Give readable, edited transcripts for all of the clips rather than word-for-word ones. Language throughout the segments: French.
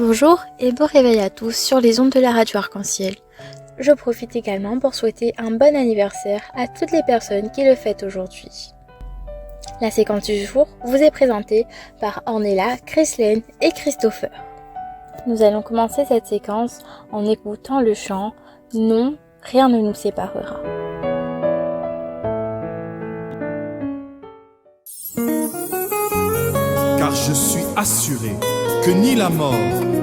Bonjour et beau réveil à tous sur les ondes de la radio Arc-en-Ciel. Je profite également pour souhaiter un bon anniversaire à toutes les personnes qui le fêtent aujourd'hui. La séquence du jour vous est présentée par Ornella, Chrislène et Christopher. Nous allons commencer cette séquence en écoutant le chant « Non, rien ne nous séparera ». Car je suis assuré que ni la mort,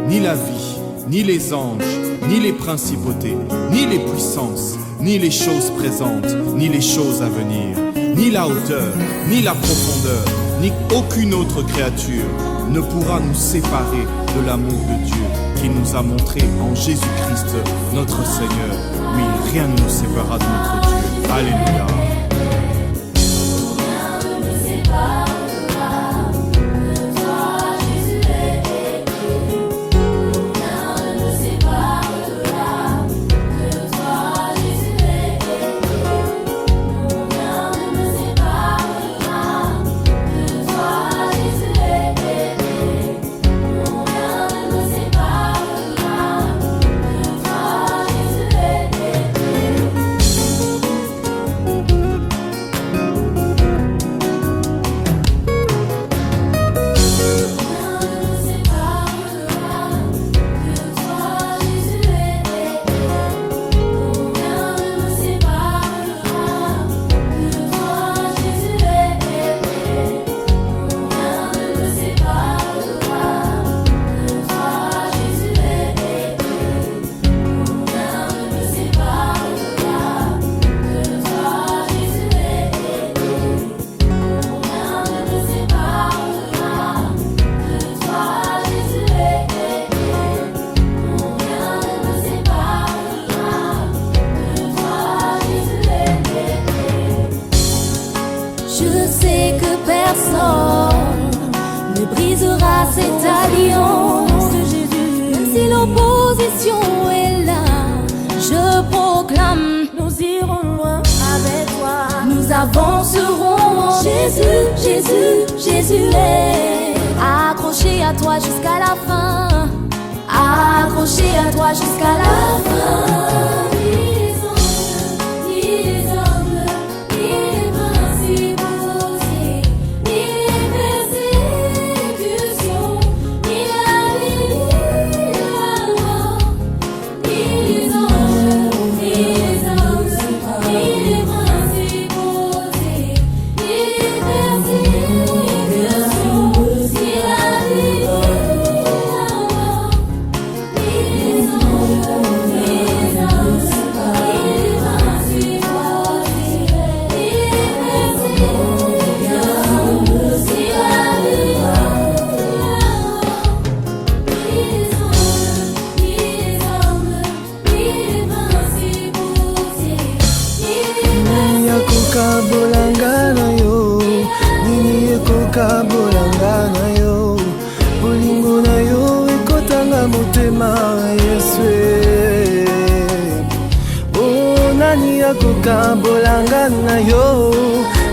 ni la vie, ni les anges, ni les principautés, ni les puissances, ni les choses présentes, ni les choses à venir, ni la hauteur, ni la profondeur, ni aucune autre créature ne pourra nous séparer de l'amour de Dieu qu'il nous a montré en Jésus-Christ, notre Seigneur. Oui, rien ne nous séparera de notre Dieu. Alléluia. Ne brisera cette alliance de Jésus. Même si l'opposition est là, je proclame, nous irons loin avec toi. Nous avancerons. Jésus, Jésus, Jésus est accroché à toi jusqu'à la fin. Accroché à toi jusqu'à la fin. Kabolanga na yo, bolingo na yo ekotanga motema Yesu. Oh, nani akokabolanga na yo,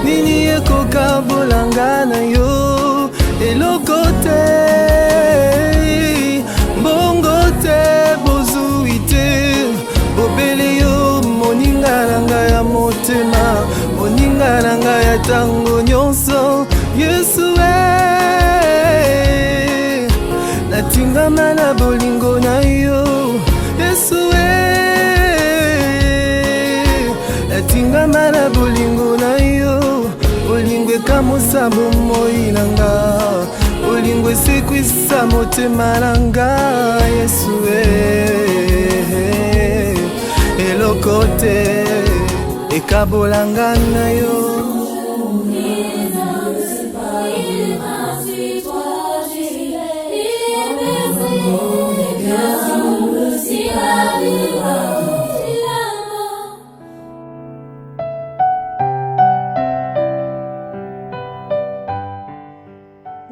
nini ekokabolanga na yo, eloko te, mbongo te, bozwi te, bobele yo moninga nanga ya motema, moninga nanga ya tango nyonso. Yesu natingama na bolingo na yo. Yesu natingama na bolingo na yo. Bolingo ekamosa bomoi nanga, bolingo esekwisa motema nanga. Yesu eloko te ekabolanga na yo.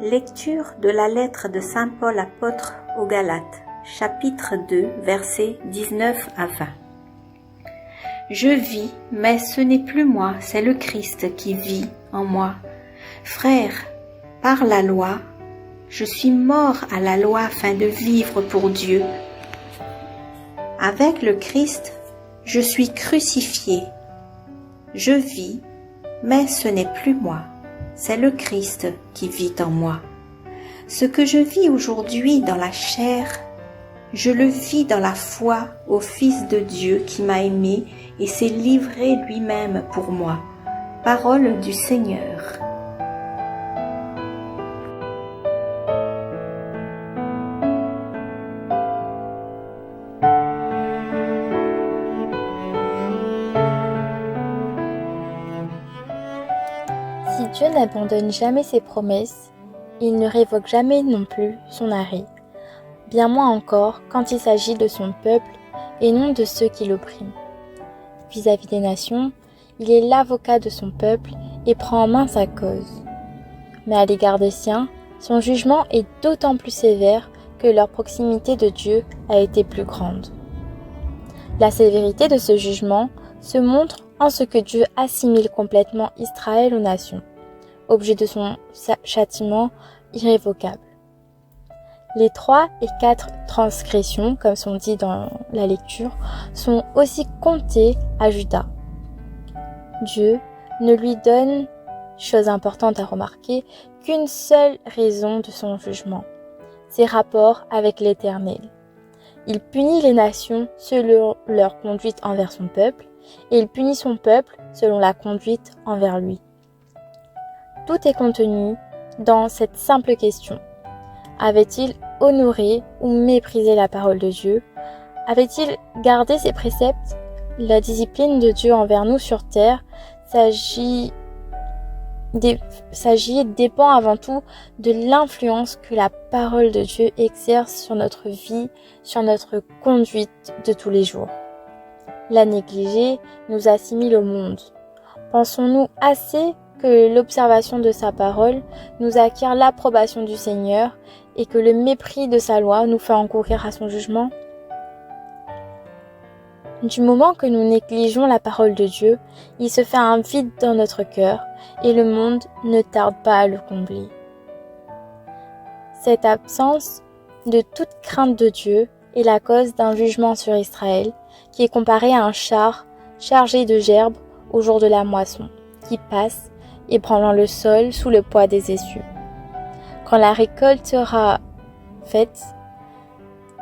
Lecture de la lettre de Saint Paul apôtre aux Galates, chapitre 2, versets 19 à 20. Je vis, mais ce n'est plus moi, c'est le Christ qui vit en moi. Frères, par la loi, Je suis mort à la loi afin de vivre pour Dieu. Avec le Christ, je suis crucifié. Je vis, mais ce n'est plus moi, c'est le Christ qui vit en moi. Ce que je vis aujourd'hui dans la chair, je le vis dans la foi au Fils de Dieu qui m'a aimé et s'est livré lui-même pour moi. Parole du Seigneur. Si Dieu n'abandonne jamais ses promesses, il ne révoque jamais non plus son arrêt, bien moins encore quand il s'agit de son peuple et non de ceux qui l'oppriment. Vis-à-vis des nations, il est l'avocat de son peuple et prend en main sa cause. Mais à l'égard des siens, son jugement est d'autant plus sévère que leur proximité de Dieu a été plus grande. La sévérité de ce jugement se montre en ce que Dieu assimile complètement Israël aux nations, objet de son châtiment irrévocable. Les 3 et 4 transgressions, comme sont dit dans la lecture, sont aussi comptées à Juda. Dieu ne lui donne, chose importante à remarquer, qu'une seule raison de son jugement, ses rapports avec l'Éternel. Il punit les nations selon leur conduite envers son peuple, et il punit son peuple selon la conduite envers lui. Tout est contenu dans cette simple question. Avait-il honoré ou méprisé la parole de Dieu? Avait-il gardé ses préceptes? La discipline de Dieu envers nous sur terre dépend avant tout de l'influence que la parole de Dieu exerce sur notre vie, sur notre conduite de tous les jours. La négliger nous assimile au monde. Pensons-nous assez que l'observation de sa parole nous acquiert l'approbation du Seigneur et que le mépris de sa loi nous fait encourir à son jugement? Du moment que nous négligeons la parole de Dieu, il se fait un vide dans notre cœur et le monde ne tarde pas à le combler. Cette absence de toute crainte de Dieu est la cause d'un jugement sur Israël qui est comparé à un char chargé de gerbes au jour de la moisson, qui passe ébranlant le sol sous le poids des essieux. Quand la récolte sera faite,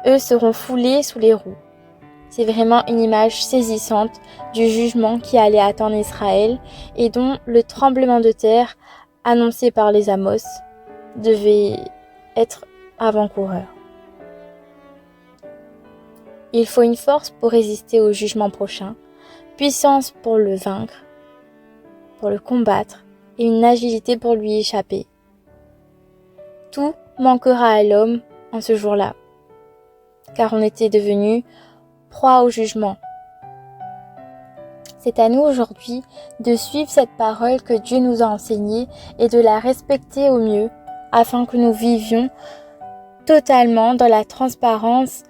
eux seront foulés sous les roues. C'est vraiment une image saisissante du jugement qui allait attendre Israël et dont le tremblement de terre, annoncé par les Amos, devait être avant-coureur. Il faut une force pour résister au jugement prochain, puissance pour le vaincre, pour le combattre, et une agilité pour lui échapper. Tout manquera à l'homme en ce jour-là, car on était devenu proie au jugement. C'est à nous aujourd'hui de suivre cette parole que Dieu nous a enseignée et de la respecter au mieux, afin que nous vivions totalement dans la transparence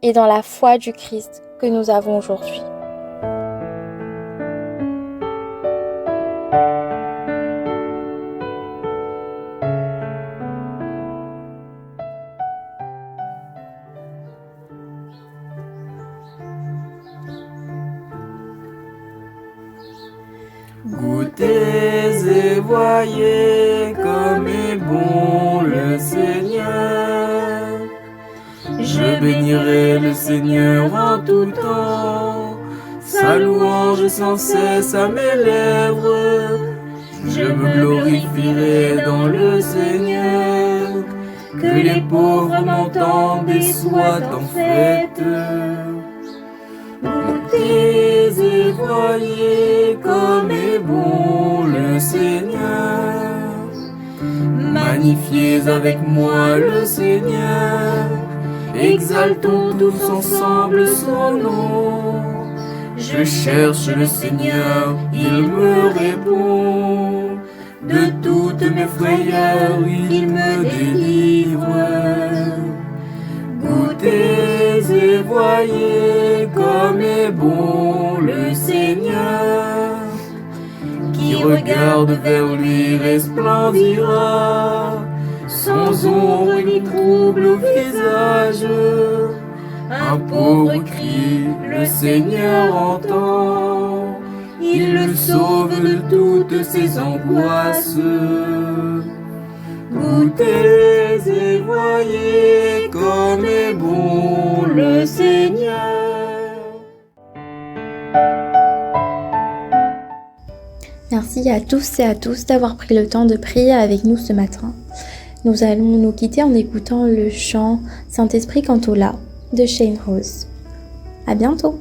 et dans la foi du Christ que nous avons aujourd'hui. Goûtez et voyez comme est bon le Seigneur. Je bénirai le Seigneur en tout temps, sa louange sans cesse à mes lèvres. Je me glorifierai dans le Seigneur, que les pauvres m'entendent et soient en fête. Goûtez et voyez comme est bon le Seigneur. Magnifiez avec moi le Seigneur, exaltons tous ensemble son nom. Je cherche le Seigneur, il me répond. De toutes mes frayeurs, il me délivre. Goûtez et voyez comme est bon le Seigneur. Qui regarde vers lui resplendira. sans ombre ni trouble au visage. Un pauvre cri, le Seigneur entend, il le sauve de toutes ses angoisses. Goûtez et voyez comme est bon le Seigneur. Merci à tous et à tous d'avoir pris le temps de prier avec nous ce matin. Nous allons nous quitter en écoutant le chant Saint-Esprit Cantola de Shane Rose. À bientôt!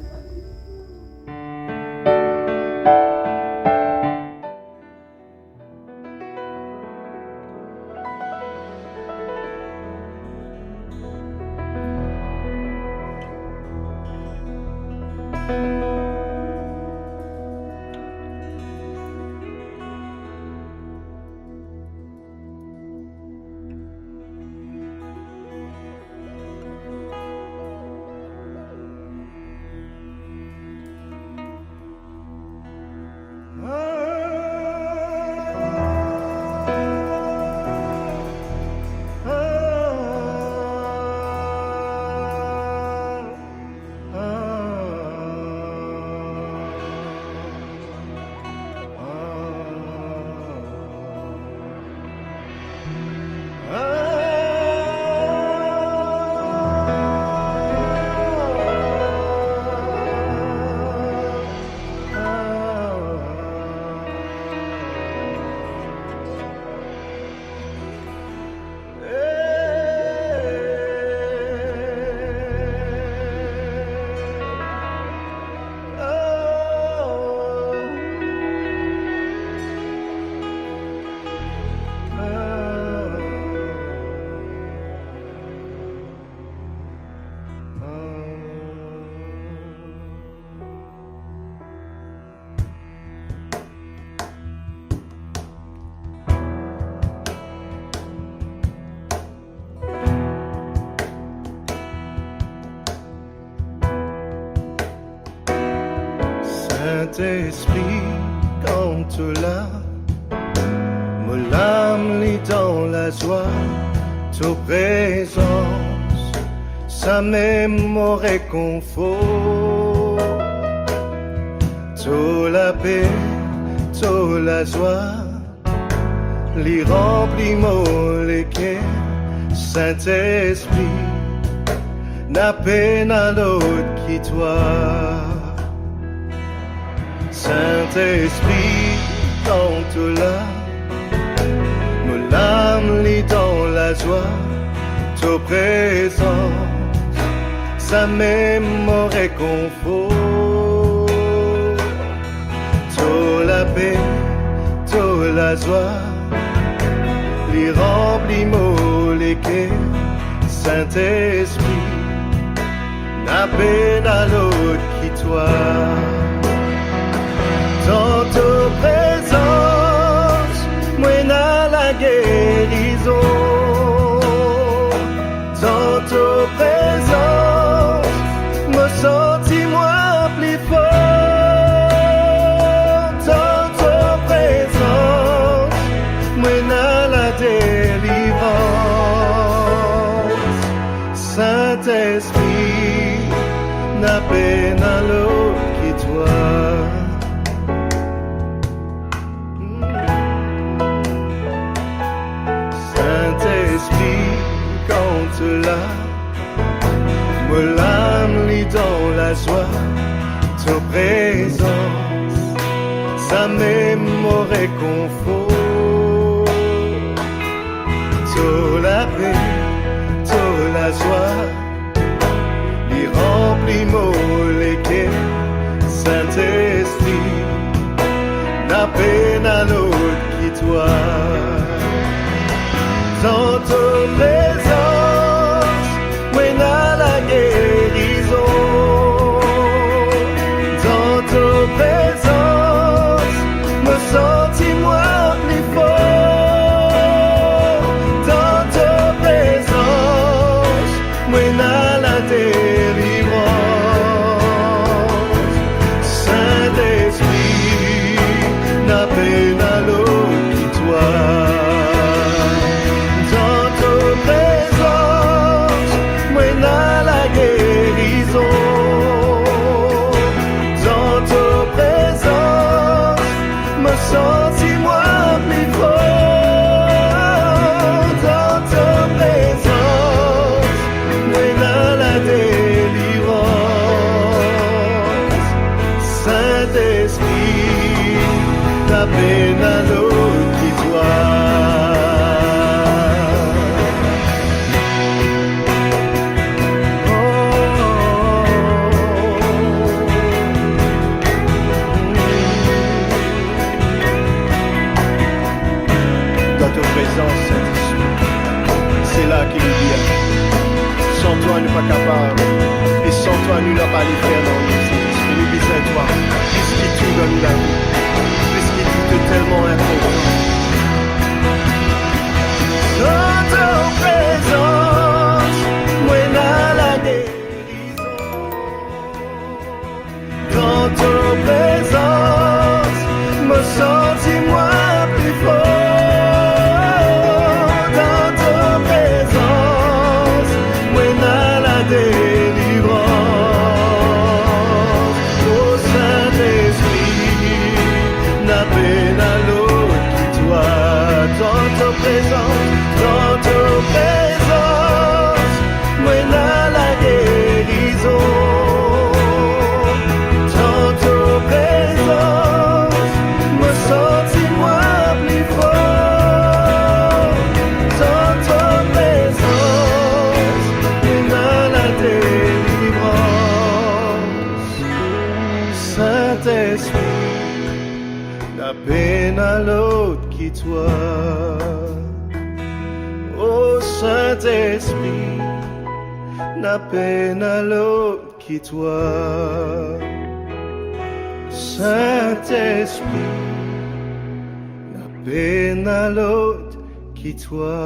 Saint-Esprit, Cantola, mon âme lit dans la joie, ta présence, ça même mon réconfort, ta la paix, ta la joie, les remplis mon les cœurs, Saint-Esprit, n'a peine à l'autre qui toi. Saint-Esprit, Cantola, mon âme lit dans la joie, ta présence, ça même mon réconfort, ta la paix, ta la joie, les remplis mots les quais, Saint-Esprit, n'a peine à l'autre qui toi. Dans ta présence, moi n'a la guérison. Dans ta présence, me senti-moi plus fort. Dans ta présence, moi n'a la délivrance. Saint-Esprit, n'a peine à l'autre qui toi. Cantola, moi l'âme lit dans la joie, ta présence, ça même mon réconfort, ta la paix, ta la joie, les remplis mots les quais, Saint-Esprit, n'a peine à l'autre qui toi. Dans ta présence, moi n'a la guérison. Dans ta présence, me senti-moi plus fort. Dans ta présence, moi n'a la délivrance. Saint-Esprit, n'a peine à l'autre qui toi. Dans peine à l'autre qui toi. Dans ta présence, Saint-Esprit, c'est là qu'il est bien. Sans toi, nous pas capables. Et sans toi, nous n'avons pas les faire dans nous. Saint-Esprit, nous besoin de toi. Puisqu'il tout donne la vie. Puisqu'il tout est tellement important. Dans ta présence, moi dans la guérison. Dans ta présence, me sentis-moi plus fort. Dans ta présence, moi dans la délivrance. Oh Saint-Esprit, n'a peine à l'autre qui toi. Dans ta présence, moi dans la guérison. Dans ta présence, me sentis-moi plus fort. Dans ta présence, moi dans la délivrance. Saint-Esprit, la peine à l'autre qui toi. Oh Saint-Esprit, la peine à l'autre qui toi. Saint-Esprit, la peine à l'autre qui toi.